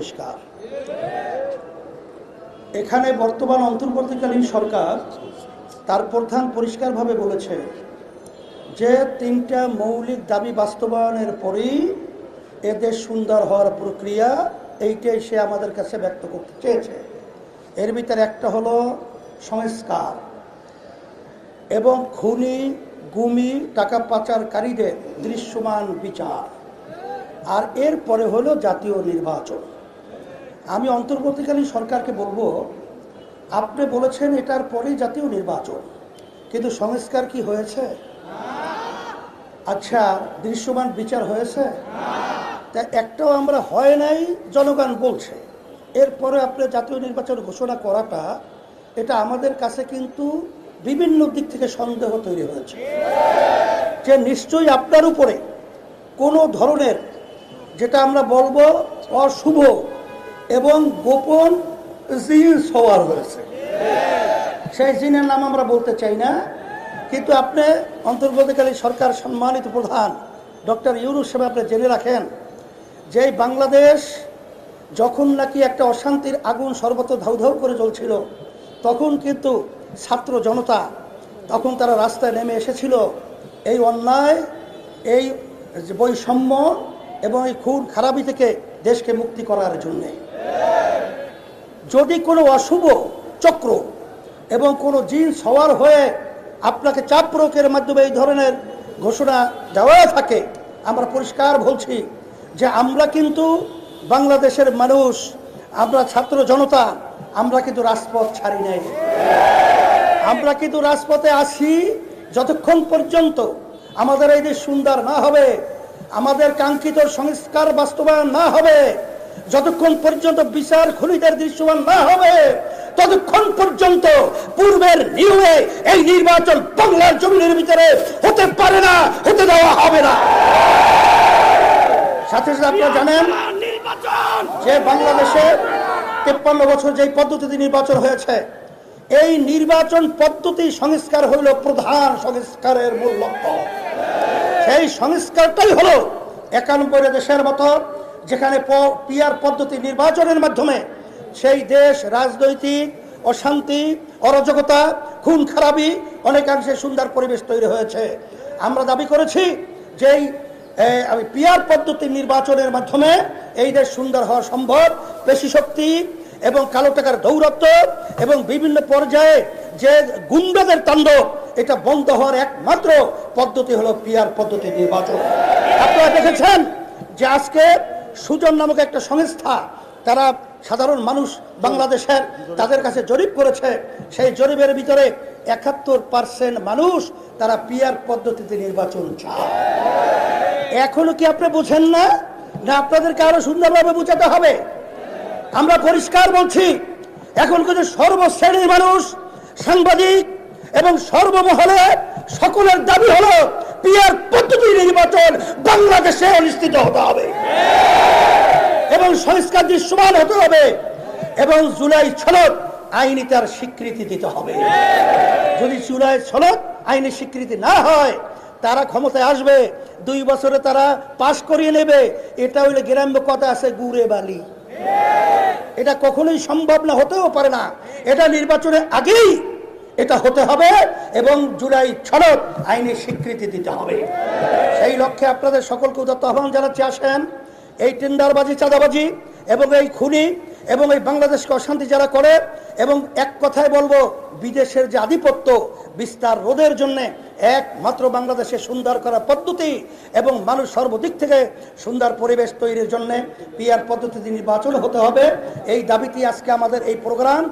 পরিষ্কার। এখানে বর্তমান অন্তর্বর্তীকালীন সরকার তার প্রধান পরিষ্কারভাবে বলেছে যে ৩টা মৌলিক দাবি বাস্তবায়নের পরেই এদেশ সুন্দর হওয়ার প্রক্রিয়া, এইটাই সে আমাদের কাছে ব্যক্ত করতে চেয়েছে। এর ভিতরে একটা হলো সংস্কার এবং খুনি গুমি টাকা পাচারকারীদের দৃশ্যমান বিচার, আর এরপরে হলো জাতীয় নির্বাচন। আমি অন্তর্বর্তীকালীন সরকারকে বলবো, আপনি বলেছেন এটার পরেই জাতীয় নির্বাচন, কিন্তু সংস্কার কি হয়েছে? আচ্ছা, দৃশ্যমান বিচার হয়েছে? তা একটাও আমরা হয় নাই জনগণ বলছে। এরপরে আপনি জাতীয় নির্বাচন ঘোষণা করাটা, এটা আমাদের কাছে কিন্তু বিভিন্ন দিক থেকে সন্দেহ তৈরি হয়েছে যে নিশ্চয়ই আপনার উপরে কোনো ধরনের, যেটা আমরা বলবো অশুভ এবং গোপন জিন সওয়ার হয়েছে। সেই জিনের নাম আমরা বলতে চাই না, কিন্তু আপনি অন্তর্বর্তীকালীন সরকার সম্মানিত প্রধান ডক্টর ইউনূস সাহেব, আপনি জেনে রাখেন যে বাংলাদেশ যখন নাকি একটা অশান্তির আগুন সর্বত্র ধাউ ধাউ করে জ্বলছিল, তখন কিন্তু ছাত্র জনতা তখন তারা রাস্তায় নেমে এসেছিল এই অন্যায়, এই বৈষম্য এবং এই খুন খারাপি থেকে দেশকে মুক্তি করার জন্যে। যদি কোনো অশুভ চক্র এবং কোনো জিন সওয়ার হয়ে আপনাকে চাপ প্রয়োগের মাধ্যমে এই ধরনের ঘোষণা দেওয়া থাকে, আমরা পরিষ্কার বলছি যে আমরা কিন্তু বাংলাদেশের মানুষ, আমরা ছাত্র জনতা, আমরা কিন্তু রাজপথ ছাড়ি নাই। আমরা কিন্তু রাজপথে আসি যতক্ষণ পর্যন্ত আমাদের এই দেশ সুন্দর না হবে, আমাদের কাঙ্ক্ষিত সংস্কার বাস্তবায়ন না হবে, যতক্ষণ পর্যন্ত বিচার খুনিদের দৃশ্যমান না হবে, ততক্ষণ পর্যন্ত পূর্বের নিয়মে এই নির্বাচন বাংলার জমিনের ভিতরে হতে পারে না, হতে দেওয়া হবে না। সাথে সাথে আপনারা জানেন যে বাংলাদেশে 53 বছর যেই পদ্ধতিতে নির্বাচন হয়েছে, এই নির্বাচন পদ্ধতি সংস্কার হইল প্রধান সংস্কারের মূল লক্ষ্য। সেই সংস্কারটাই হলো 91 দেশের মতো, যেখানে পিআর পদ্ধতি নির্বাচনের মাধ্যমে সেই দেশ রাজনৈতিক অশান্তি, অরাজকতা, খুন খারাপি অনেকাংশে সুন্দর পরিবেশ তৈরি হয়েছে। আমরা দাবি করেছি যে পিআর পদ্ধতি নির্বাচনের মাধ্যমে এই দেশ সুন্দর হওয়া সম্ভব। পেশি শক্তি এবং কালো টাকার দৌরাত্ম্য এবং বিভিন্ন পর্যায়ে যে গুন্ডাদের তাণ্ডব, এটা বন্ধ হওয়ার একমাত্র পদ্ধতি হলো পিআর পদ্ধতি নির্বাচন। আপনারা দেখেছেন যে আজকে সুজন নামক একটা সংস্থা, তারা সাধারণ মানুষ বাংলাদেশের তাদের কাছে জরিপ করেছে, সেই জরিপের ভিতরে 71% মানুষ তারা পিআর পদ্ধতিতে নির্বাচন চায়। এখনো কি আপনি বুঝেন না? না আপনাদেরকে আরো সুন্দরভাবে বুঝাতে হবে? আমরা পরিষ্কার বলছি, এখন কিন্তু সর্বশ্রেণীর মানুষ, সাংবাদিক এবং সর্বমহলে সকলের দাবি হলো পিআর পদ্ধতি নির্বাচন বাংলাদেশে অনুষ্ঠিত হতে হবে এবং সংস্কার দৃশ্যমান হতে হবে এবং জুলাই সনদ আইনি তার স্বীকৃতি দিতে হবে। যদি জুলাই সনদ আইনি স্বীকৃতি না হয়, তারা ক্ষমতায় আসবে, 2 বছরে তারা পাশ করিয়ে নেবে। এটা হইলে গ্রাম্য কথা আছে, গুড়ে বালি। এটা কখনোই সম্ভব না, হতেও পারে না। এটা নির্বাচনের আগেই এটা হতে হবে এবং জুলাই সনদ আইনি স্বীকৃতি দিতে হবে। সেই লক্ষ্যে আপনাদের সকলকে উদাত্ত আহ্বান জানাচ্ছি, আসেন এই টেন্ডারবাজি, চাঁদাবাজি এবং এই খুনি এবং এই বাংলাদেশকে অশান্তি যারা করে, এবং এক কথায় বলবো বিদেশের যে আধিপত্য বিস্তার রোধের জন্য একমাত্র বাংলাদেশে সুন্দর করা পদ্ধতি এবং মানুষ সর্বদিক থেকে সুন্দর পরিবেশ তৈরির জন্য পিআর পদ্ধতিতে নির্বাচন হতে হবে। এই দাবিটি আজকে আমাদের এই প্রোগ্রাম।